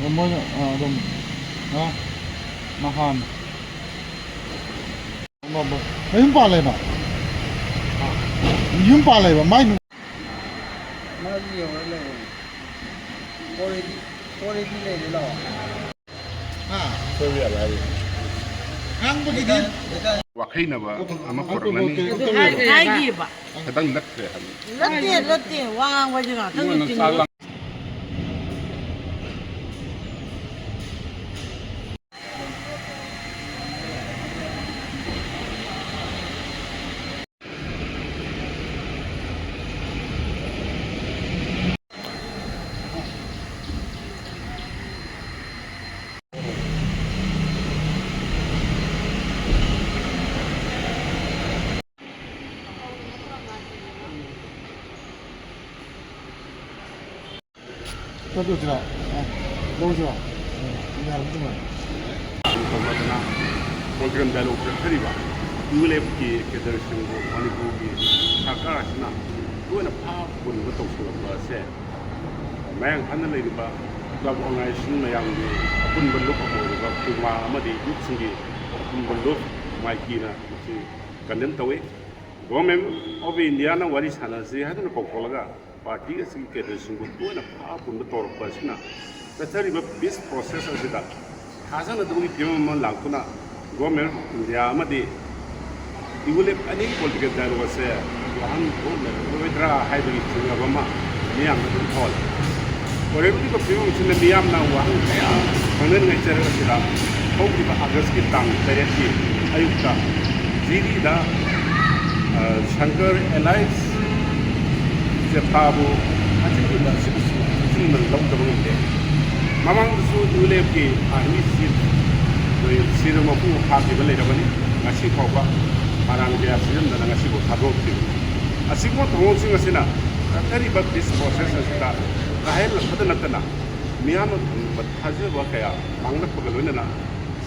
뭐냐, 좀, 나한, 뭐, 빨래나. 빨래, 많이. Magi ở đây quality này thế nào? 소위 알아요. 한국이 와카이나바 아마 거랑나니 아이기 봐. 해당 낙대 한. 롯데 왕 와지가 이거는 쌀랑. 저도 지나. 너무 좋아. 이거 무슨 말? informasyona program dialog khariba ulep ki kedershin go manipu ki sakara sina tuena pa bun go to so ba se mayang han le ba club organization mayang ni bun bun lu ko ba kuma amadi yuk singi bun bun lu mai ki na si kanden tawe government of india na wari sana si hadun ko ko laga party ki kedershin go tuena pa bun go to ba sina that's a peace process asida 하자는 동이 비면 랑쿠나 고멜 인디아 마디 이글레 아니 폴티컬 다이로가세 요한 오늘 로이드라 하이브리 중요하마 미암도 톨 오레부디 거 비용 치는 미암나 와한 가야 하는 게 저러시라 거기가 아거스키 땅 베레티 아유카 지리다 샹커 엘라이스 제파부 아직도 지금은 너무 더운데 Mamang su ulep army sir mo pu phati bale rabani ngasi khoba parang dia sim na ngasi bo thadok ti asimo thong sing asina tari ba this process asita kahel khadna tana miam thong thaje ba kaya mangna pagalo na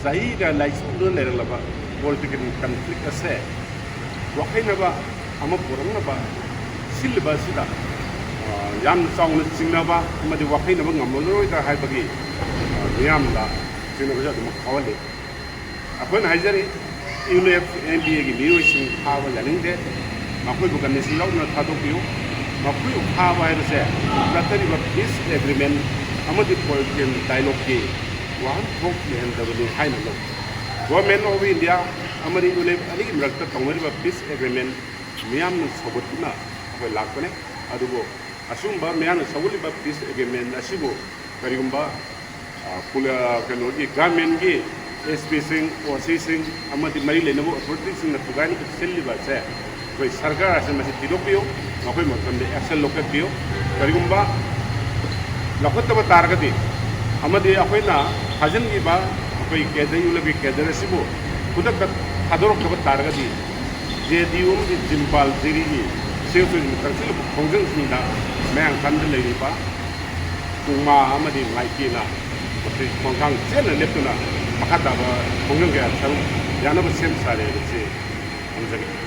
sai ga license do le laba political conflict ase wakhaina ba ama purang na ba silba sida yam song singna ba ma di wakai na ba ngamloi da hai bagi yam da singna ba da khawale apon haijari UNF NBA gi liu sing khawa yaning de ma khoi bu kan ni sing law na tha do piu ma khoi khawa hai se latari ba peace agreement amadi political dialogue ki wan thok le han da ba hai na lo government of India amadi UNF ani gi mrak ta tongri ba peace agreement miyam na sobot na khoi lak ne adugo asumba meana sawuli ba peace agreement asibo karigumba pula kanogi government gi spacing or sing amadi mari lenabo authorities na tugani ko selli ba se koi sarkar asan masi tidopio makoi matam de action lokapio karigumba lakot ba targati amadi akoina hajan gi ba koi kedai ulabi kedai asibo kudak hadorok ba targati JDU di jimbal diri gi sesuai dengan tersilu kongjeng senda, memang kandel lagi pa, kuma amadi lagi na, seperti kongkang cina lepuna, maka dah kongjeng kaya tahu, jangan bersem sari bersih, kongjeng.